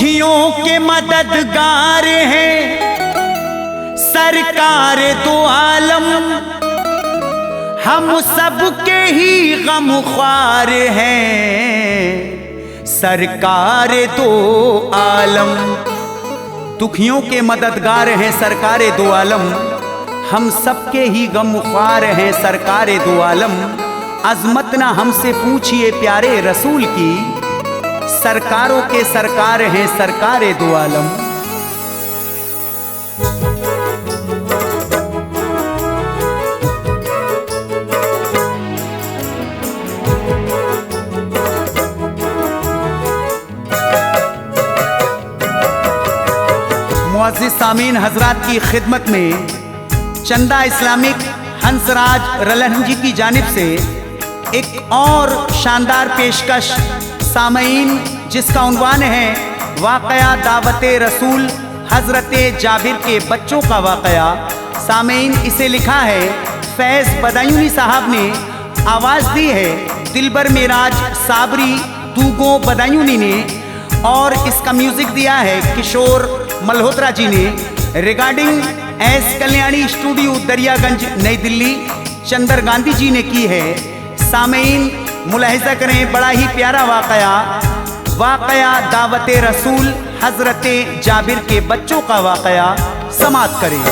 दुखियों के मददगार हैं सरकार दो आलम, हम सबके ही गमख्वार हैं सरकार दो आलम। दुखियों के मददगार हैं सरकार दो आलम, हम सबके ही गमख्वार हैं सरकार दो आलम। अजमत ना हमसे पूछिए प्यारे रसूल की, सरकारों के सरकार हैं सरकार दो आलम। मुअज़्ज़िज़ सामीन हजरात की खिदमत में चंदा इस्लामिक हंसराज रलहंजी की जानिब से एक और शानदार पेशकश सामीन, जिसका उन्वान है वाक़या दावत रसूल हज़रत जाबिर के बच्चों का वाक़या। सामीन इसे लिखा है फैज़ बदायूनी साहब ने, आवाज़ दी है दिलबर मेराज साबरी दूगो बदायूनी ने, और इसका म्यूज़िक दिया है किशोर मल्होत्रा जी ने। Recording S Kalyani studio Daryaganj नई दिल्ली चंदर गांधी जी ने की है। सामीन मुलाहिज़ा करें, बड़ा ही प्यारा वाक़या, वाक़या दावत रसूल हज़रत जाबिर के बच्चों का वाक़या समाअत करें।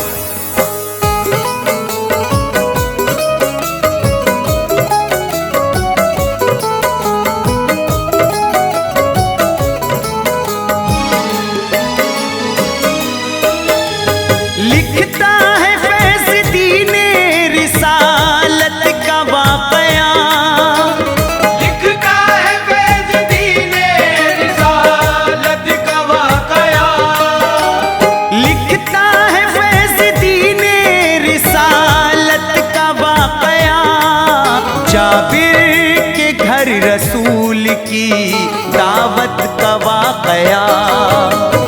जाबिर के घर रसूल की दावत का वाक़या,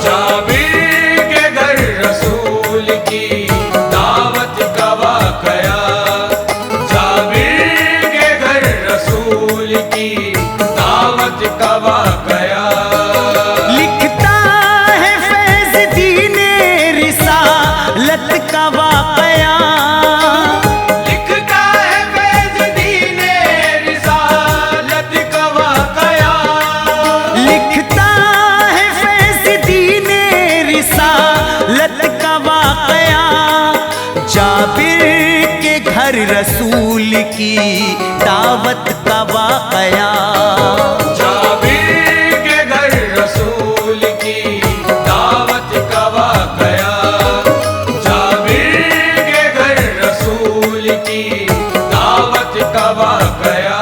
जाबिर के घर रसूल की दावत का वाक़या, जाबिर के घर रसूल की दावत का वाक़या। लिखता है फैज़ दीने रिसालत का वाक़या, जाबिर के घर रसूल की दावत का वाक़या, जाबिर के घर रसूल की दावत का वाक़या, जाबिर के घर रसूल की दावत का वाक़या।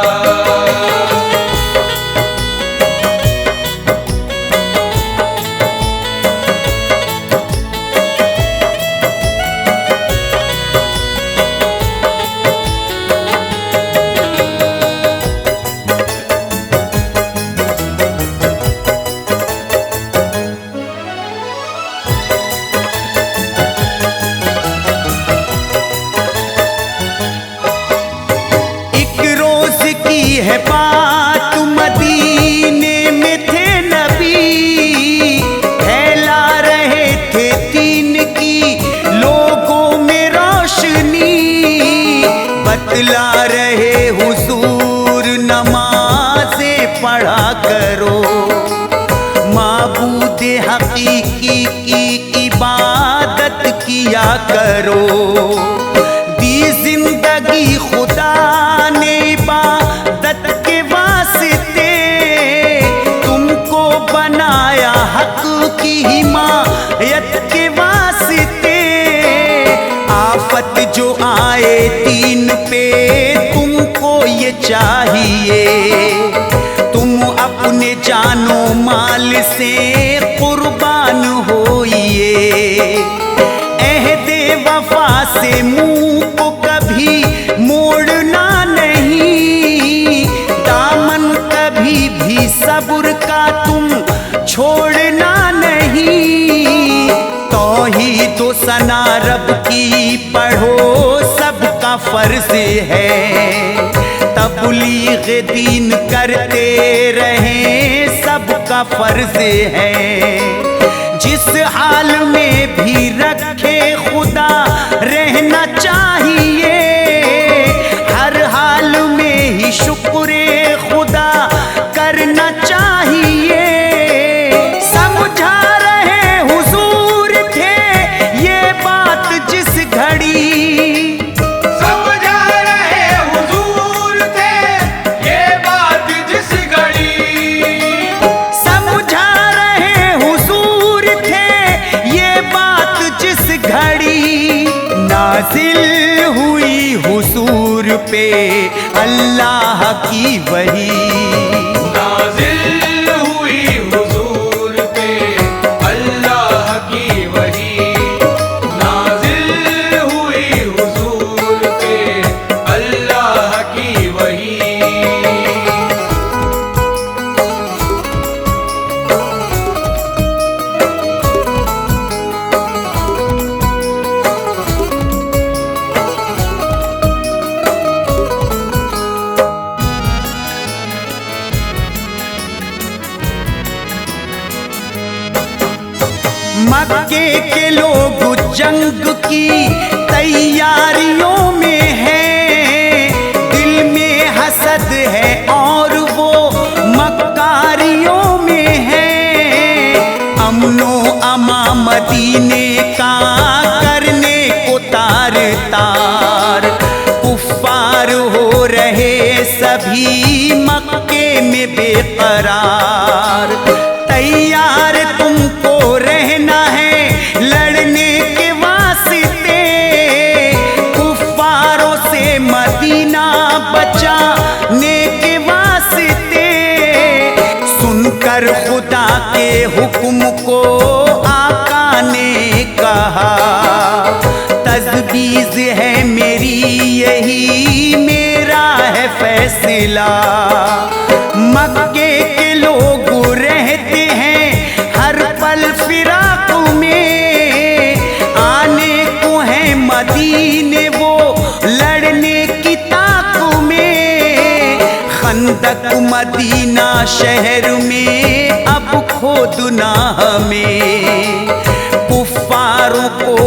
है बात मदीने में थे नबी, फैला रहे थे दीन की लोगों में रोशनी, बतला रहे हुजूर नमाज़े पढ़ा करो, माबूद हकीकी की इबादत किया करो। दी जिंदगी खुदा ने इबादत के वास्ते, तुमको बनाया हक की हिमायत के वास्ते, आफत जो आए दीन पे तुमको ये चाहिए, तुम अपने जानो माल से कुर्बान होइए, अहदे वफा से मुंह को कभी मोड़ना नहीं, दामन कभी भी सब्र का तुम छोड़ना नहीं, तौहीद व सना रब की पढ़ो सबका फर्ज है, तबलीग दीन करते रहें सबका का फर्ज है। जिस हाल में भी रखे खुदा रहना चाहिए, हर हाल में ही शुक्र खुदा करना चाहिए। समझा रहे हुजूर थे ये बात जिस घड़ी, समझा रहे हुजूर थे ये बात जिस घड़ी, समझा रहे हुजूर थे ये बात जिस घड़ी। नाजिल हुई हुजूर पे अल्लाह की वही, नाजिल हुई हुजूर पे अल्लाह की वही, नाजिल हुई हुजूर पे अल्लाह की वही। मक्के के लोग जंग की तैयारियों में हैं, दिल में हसद है और वो मक्कारियों में है। अमनो अमा मदीने का करने को तार तार, कुफ्फार हो रहे सभी मक्के में बेकरार। तैयार तुमको रहना है लड़ने के वास्ते, कुफ्फारों से मदीना बचाने के वास्ते। सुनकर खुदा के हुक्म को आका ने कहा, तजवीज़ है मेरी यही मेरा है फैसला। मक्के के लोग रहते हैं हर पल फिराक में, आने को है मदीने वो लड़ने की ताक में। खंदक मदीना शहर में अब खोदना हमें, कुफ्फारों को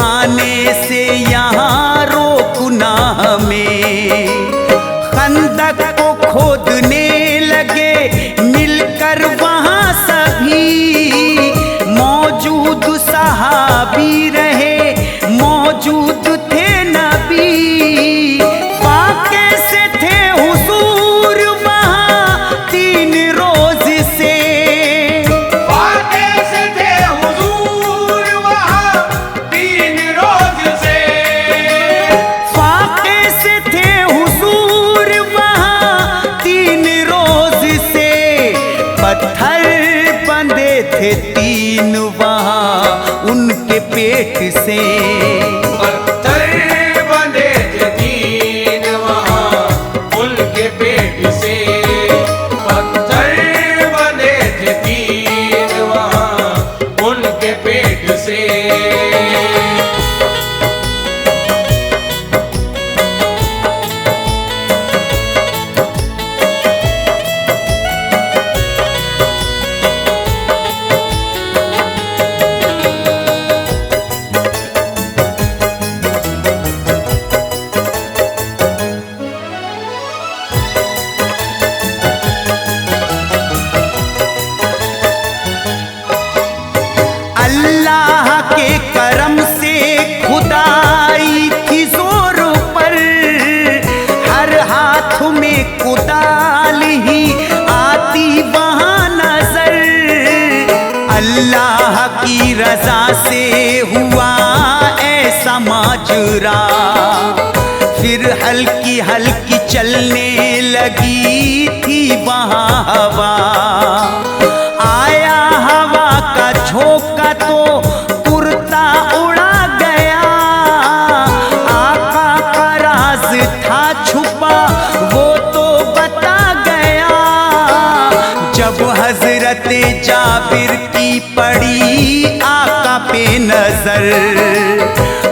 आने से यहाँ रोकना हमें। खंदक को खोदने लगे मिलकर वहाँ सभी, मौजूद सहाबी रहे मौजूद थे नबी। वाक़े से थे हुजूर वहाँ 3 रोज से, वाक़े से थे हुजूर वहाँ 3 रोज से, वाक़े से थे हुजूर वहाँ 3 रोज से। पत्थर बंधे थे 3 वहाँ उनके पेट से, पत्थर बंधे थे 3 वहाँ उनके पेट से, पत्थर बंधे थे 3 वहाँ उनके पेट से। अल्लाह के करम से खुदाई थी जोर पर, हर हाथ में कुदाल ही आती वहाँ नजर। अल्लाह की रजा से हुआ ऐसा माजरा, फिर हल्की हल्की चलने लगी थी वहाँ हवा। आया हवा का झोंका तो कुर्ता उड़ा गया, आका का राज था छुपा वो तो बता गया। जब हजरत जाबिर की पड़ी आका पे नजर,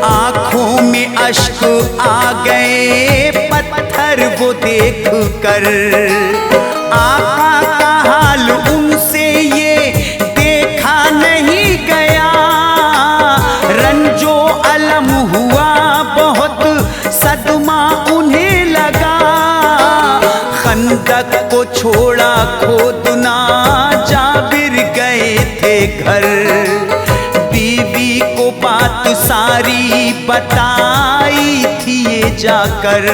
आंखों में अश्क आ गए पत्थर वो देख कर। आका का हाल उनसे ये छोड़ा खोदना, जाबिर गए थे घर। बीवी को बात सारी बताई थी ये जाकर।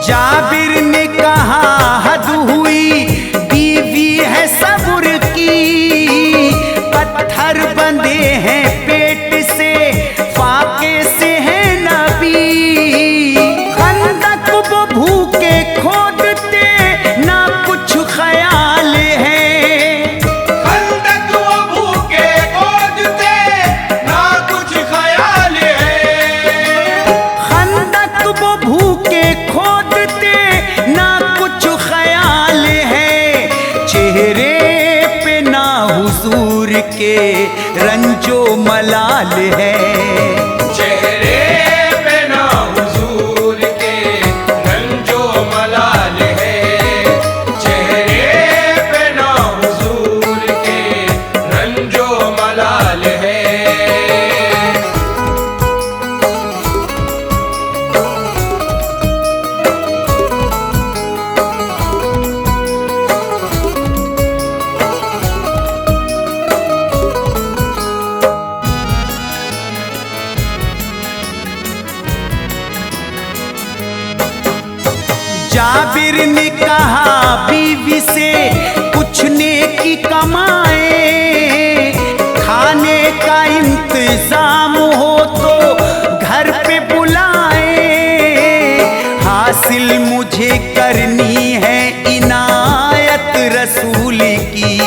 जाबिर ने कहा हद हुई, बीवी है सब्र की। पत्थर बंधे हैं पेट से, फाके से है नबी। खंदक वो भूखे खोदते, ना कुछ ख्याल है। खंदक वो भूखे खोदते, ना कुछ ख्याल है। खंदक वो भूखे खोदते, ना कुछ ख्याल है। चेहरे पे ना हुजूर के रंजो मलाल है। चेहरे पे ना हुजूर के रंजो मलाल है। चेहरे पे ना हुजूर के रंजो मलाल है। जाबिर ने कहा बीवी से, कुछ नेकी कमाए। खाने का इंतजाम हो तो घर पे बुलाए। हासिल मुझे करनी है इनायत रसूल की।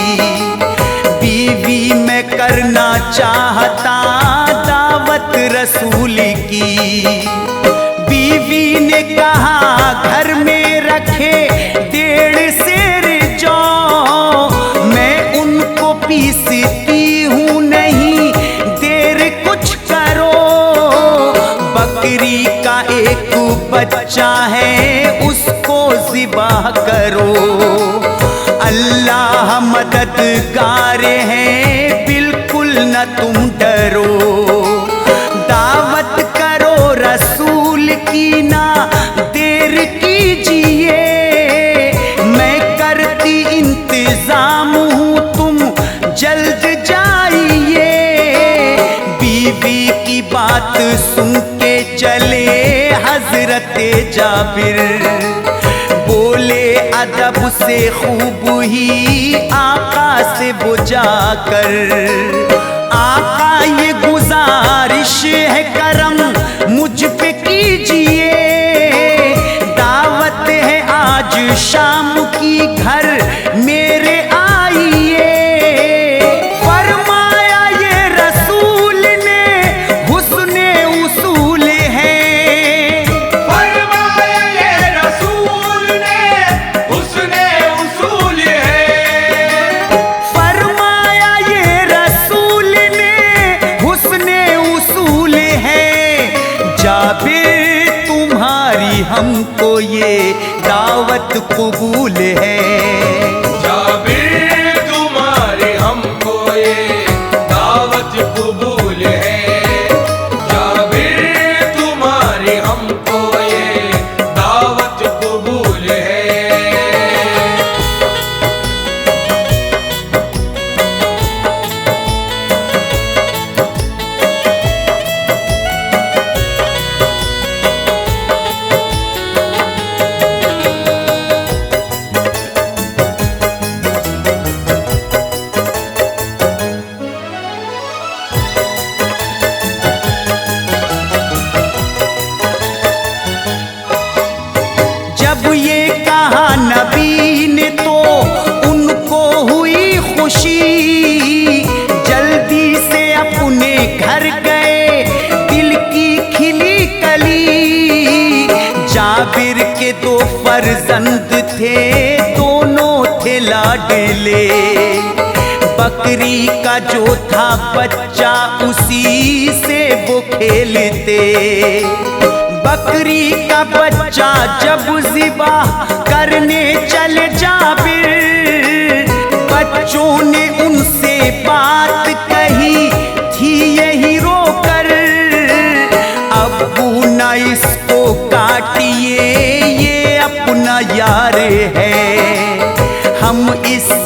बीवी मैं करना चाहता दावत रसूल की। बीवी ने कहा घर में रखे 1.5 सेर जौ, मैं उनको पीसती हूँ, नहीं देर कुछ करो। बकरी का एक बच्चा है, उसको ज़िबाह करो। अल्लाह मददगार है, बिल्कुल न तुम डरो। दावत करो रसूल की, ना देर कीजिए। मैं करती इंतजाम हूँ, तुम जल्द जाइए। बीवी की बात सुन के चले हजरत जाबिर। बोले अदब से खूब ही आका से बुझा कर। आका ये गुजारिश है करम मुझ पे कीजिए। दावत है आज शाम की, घर मेरे आइए। फरमाया ये रसूल ने हुस्ने उसूल है। फरमाया ये रसूल ने हुस्ने उसूल है। फरमाया ये रसूल ने हुस्ने उसूल है। जाबिर तुम्हारी हमको ये दावत कबूल है। जाबिर तुम्हारी हमको ये दावत कबूल है। जाबिर तुम्हारी हमको ये दावत कबूल है। जब ये कहा नबी ने तो उनको हुई खुशी। जल्दी से अपने घर गए, दिल की खिली कली। जाबिर के 2 फर्जंद थे, दोनों थे लाडले। बकरी का जो था बच्चा, उसी से वो खेलते। बकरी का बच्चा जब ज़िबाह करने चले जाबिर, बच्चों ने उनसे बात कही थी यही रोकर। अब्बू ना इसको काटिए, ये अपना यार है।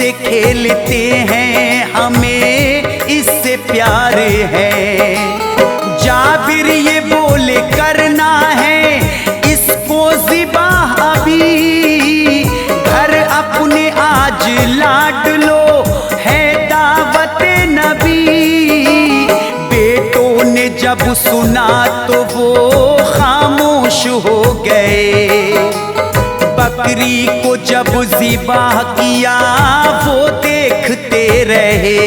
से खेलते हैं, हमें इससे प्यार है। जाबिर ये बोले करना है इसको ज़िबाह अभी, घर अपने आज लाड लो है दावत नबी। बेटों ने जब सुना तो वो खामोश हो गए, बकरी को जब ज़िबाह किया वो देखते रहे।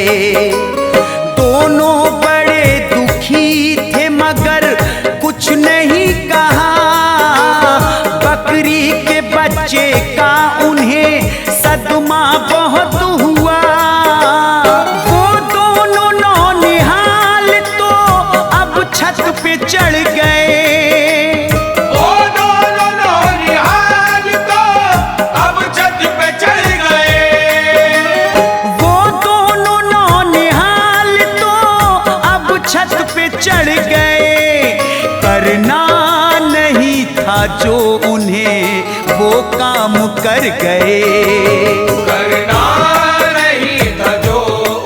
दोनों बड़े दुखी थे मगर कुछ नहीं कहा, बकरी के बच्चे का उन्हें सदमा बहुत हुआ। वो दोनों नौनिहाल तो अब छत पे चढ़ गए, चढ़ गए। करना नहीं था जो उन्हें वो काम कर गए, करना नहीं था जो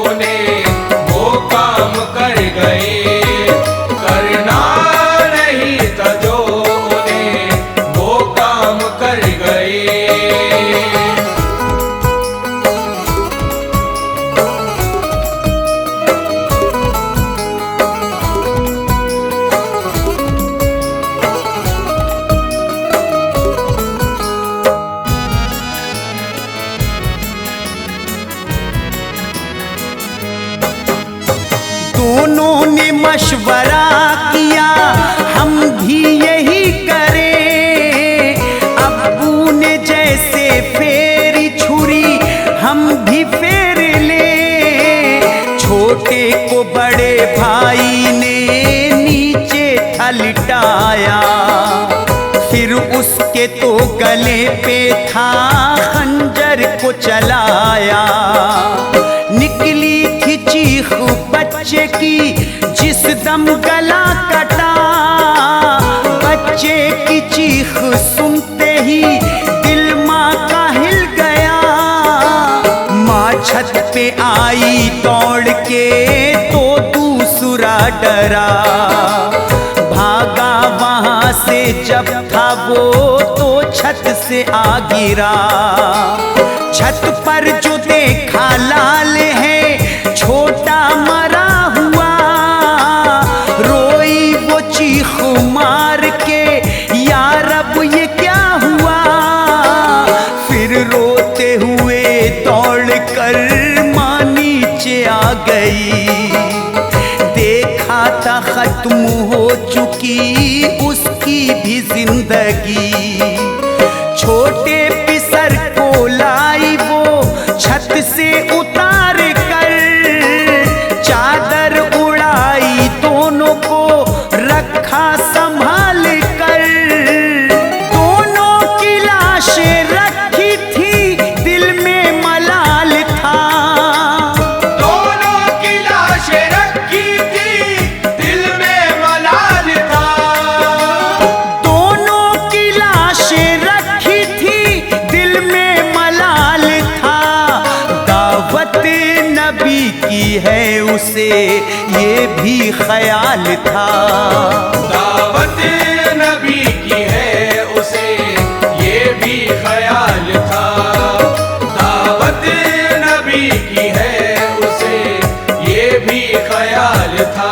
उन्हें वो काम कर गए, करना नहीं था जो उन्हें वो काम कर गए। दोनों ने मशवरा किया हम भी यही करें, अब्बू ने जैसे फेरी छुरी हम भी फेर ले। छोटे को बड़े भाई ने नीचे था लिटाया, फिर उसके तो गले पे था खंजर को चलाया। निकली थी चीख बच्चे की जिस दम गला कटा, बच्चे की चीख सुनते ही दिल माँ का हिल गया। माँ छत पे आई दौड़ के तो दूसरा डरा, भागा वहाँ से जब था वो तो छत से आ गिरा। छत पर जो देखा लाल है छोटा मरा हुआ, रोई वो चीख मार के या रब ये क्या हुआ। फिर रोते हुए दौड़ कर माँ नीचे आ गई, देखा था खत्म हो चुकी उसकी भी जिंदगी। छोटे पिसर को लाई वो छत से उतार कर, चादर उड़ाई दोनों को रखा संभाल कर। दोनों की लाशें रखी थी दिल में मलाल था, दोनों की लाशें रखी थी दिल में मलाल था, दोनों की लाशें रखी थी दिल में मलाल था। दावत नबी की है उसे ये भी ख्याल था, दावत नबी की है उसे ये भी ख्याल था, दावत नबी की है उसे ये भी ख्याल था।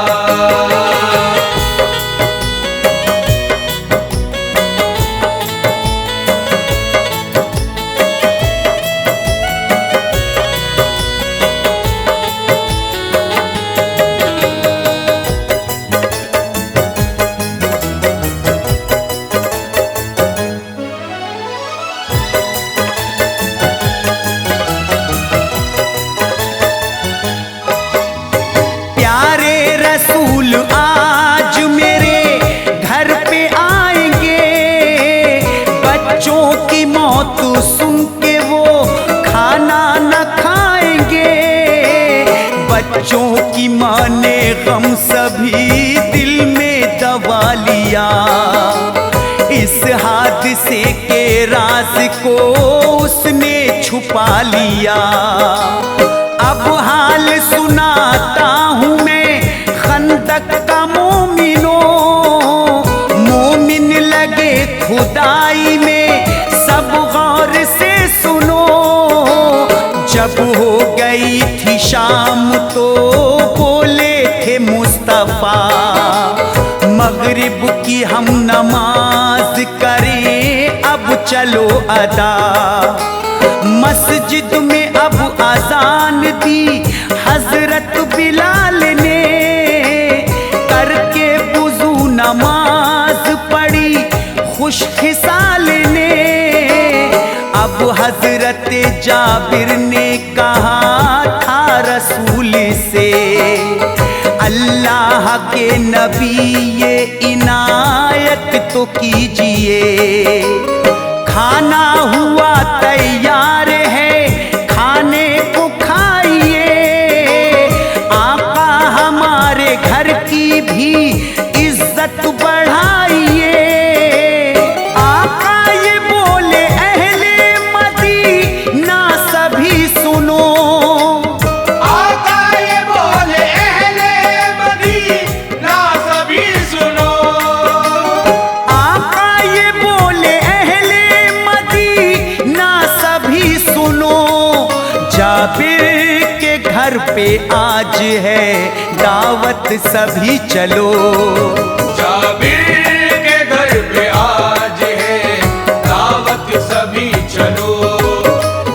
बच्चों की माँ ने गम सभी दिल में दबा लिया, इस हादसे के राज को उसने छुपा लिया। अब हाल सुनाता हूँ मैं खंदक का मोमिनो, मोमिन लगे खुदाई में सब गौर से सुनो। जब हो गई थी शाम तो बोले थे मुस्तफा, मगरिब की हम नमाज करें अब चलो अदा। मस्जिद में अब अजान दी हजरत बिलाल ने, करके वुज़ू नमाज पढ़ी खुश खिसाल ने। अब हजरत जाबिर ने कहा था रसूल से, अल्लाह के नबी ये इनायत तो कीजिए। खाना हुआ तैयार है, खाने को खाइए। आका हमारे घर की भी इज्जत बढ़ाइए। आका ये बोले अहले मदीना सभी सुनो, आका ये बोले अहले मदीना सभी सुनो। आका ये बोले अहले मदीना सभी सुनो। जाबिर के घर पे आज है दावत सभी चलो। जाबिर के घर पे आज है दावत सभी चलो।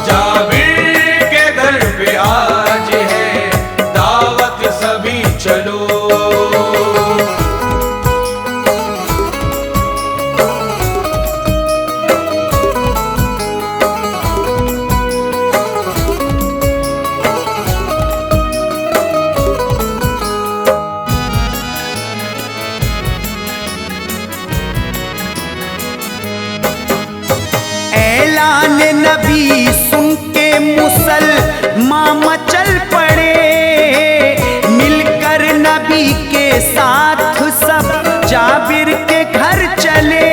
जाबिर के घर पे आज है दावत सभी चलो। ऐलान नबी सुन के मुसलमान मचल पड़े, मिलकर नबी के साथ सब जाबिर के घर चले।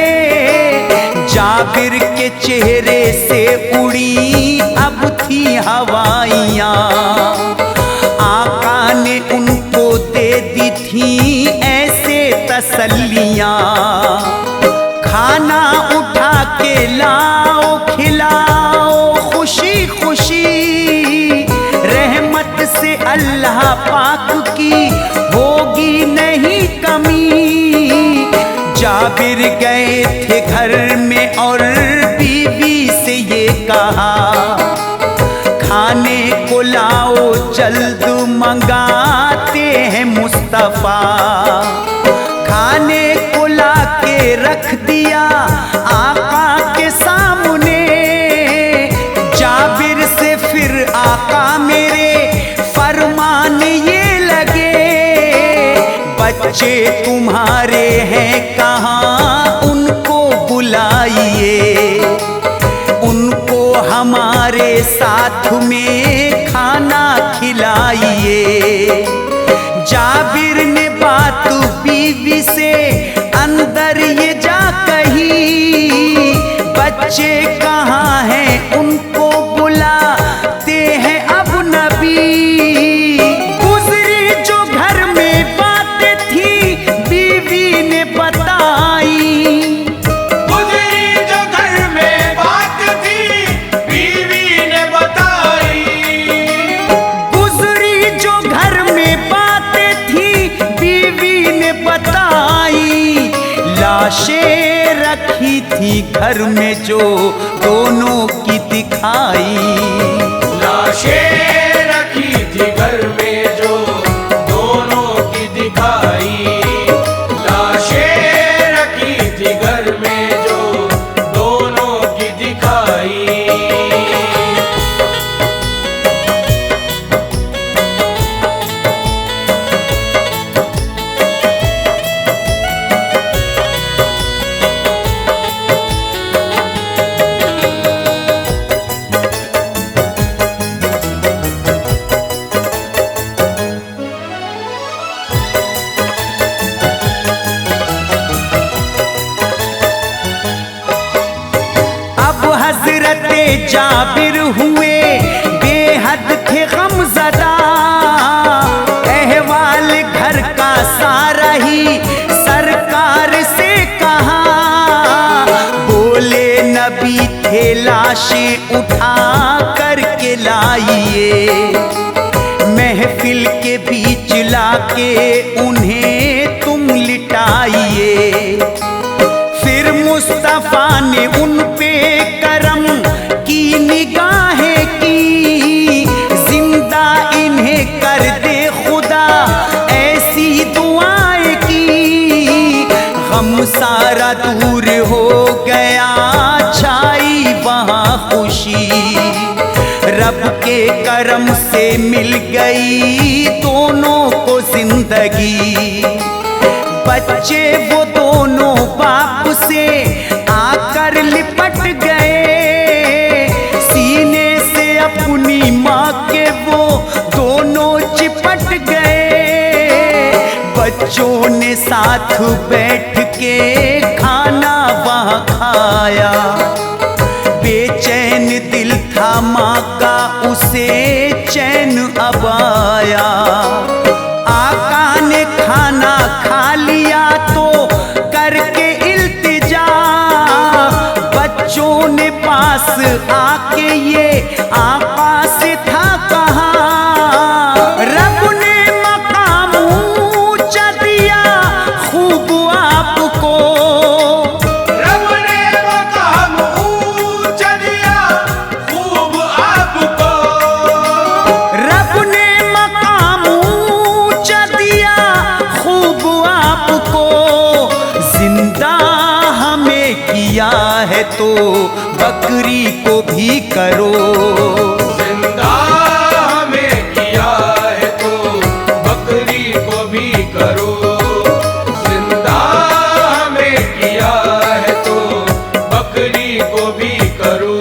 जाबिर के चेहरे से उड़ी अब थी हवाइयाँ, आका ने उनको दे दी थी ऐसे तसल्लियाँ। खाना उठा के लाओ खिलाओ खुशी खुशी, रहमत से अल्लाह पाक की होगी नहीं कमी। जाबिर गए थे घर में और बीवी से ये कहा, खाने को लाओ जल्द मंगाते हैं मुस्तफा। खाने को ला के रख दिया आका के सामने। जाबिर से फिर आका मेरे फरमान ये लगे, बच्चे तुम्हारे हैं कहाँ उनको बुलाइए। उनको हमारे साथ में खाना खिलाइए। जाबिर ने बात बीवी से अंदर ये जा कही, बच्चे कहाँ हैं उनको बुलाते हैं अब नबी। गुजरी जो घर में बात थी बीवी ने बताई, गुजरी जो घर में बात थी बीवी ने बताई। गुजरी जो घर में बात थी बीवी ने बताई। लाशें रखी थी घर में जो दोनों की दिखाई। लाशें रखी थी घर में जो दोनों की दिखाई। लाशें रखी थी घर में जो दोनों की दिखाई। जाबिर हुए बेहद थे गमज़दा, अहवाल घर का सारा ही सरकार से कहा। बोले नबी थे लाशें उठा करके लाइए, महफिल के बीच लाके उन्हें तुम लिटाइए। फिर मुस्तफा ने उन पे करम की निगाहें की, जिंदा इन्हें कर दे खुदा ऐसी दुआएं की। गम सारा दूर हो गया, छाई वहाँ खुशी, रब के करम से मिल गई दोनों को जिंदगी। बच्चे वो दोनों बाप से आकर लिपट गए, सीने से अपनी माँ के वो दोनों चिपट गए। बच्चों ने साथ बैठ के खाना वहाँ खाया, बेचैन दिल था माँ का उसे चैन अब आया। आका ने खाना खा लिया तो करके इल्तिजा, बच्चों ने पास आके ये आका से था कहा। रब ने मकाम ऊंचा दिया खूब आपको, रब ने मकाम ऊंचा दिया खूब आपको, रब ने मकाम ऊंचा दिया खूब आपको। जिंदा हमें किया है तो बकरी को भी करो, जिंदा हमें किया है तो बकरी को भी करो, जिंदा हमें किया है तो बकरी को भी करो।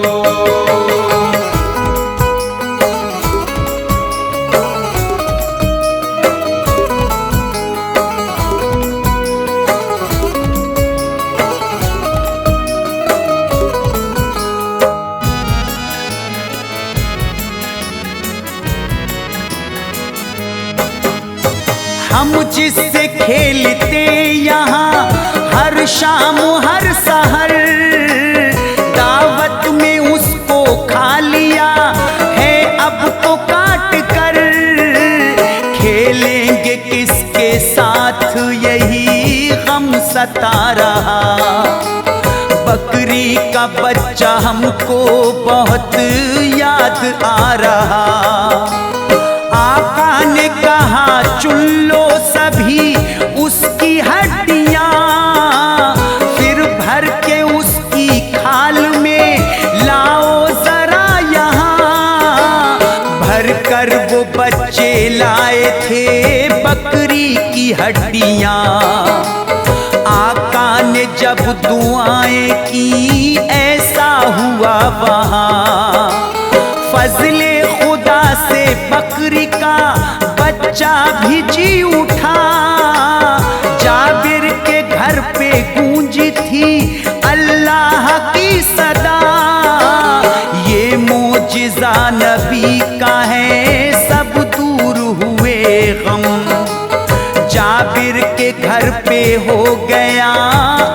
हम जिससे खेलते यहाँ हर शाम हर सहर, दावत में उसको खा लिया है अब तो काट कर। खेलेंगे किसके साथ यही गम सता रहा, बकरी का बच्चा हमको बहुत याद आ रहा। आका ने कहा चुन लो सभी उसकी हड्डियां, फिर भर के उसकी खाल में लाओ जरा यहाँ। भर कर वो बच्चे लाए थे बकरी की हड्डियां, आका ने जब दुआएं की ऐसा हुआ वहाँ। फजले खुदा से बकरी का बच्चा भी जी उठा, जाबिर के घर पे गूंजी थी अल्लाह की सदा। ये मोजिज़ा नबी का है सब दूर हुए गम, जाबिर के घर पे हो गया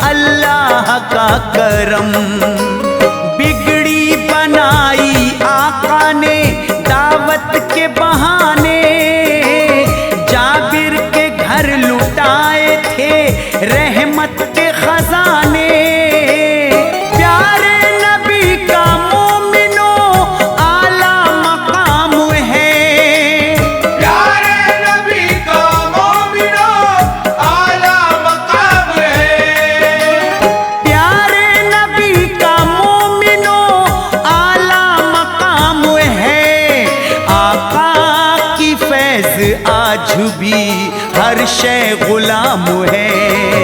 अल्लाह का करम। बिगड़ी बनाई आका ने दावत के बहाने, जाबिर के घर लुटाए थे रहमत के खजाने। प्यारे नबी का मोमिनो आला मकाम है, प्यारे नबी का मोमिनो आला मकाम है, प्यारे नबी का मोमिनो आला मकाम है। आका की फैज़ आज भी हर शय गुलाम है।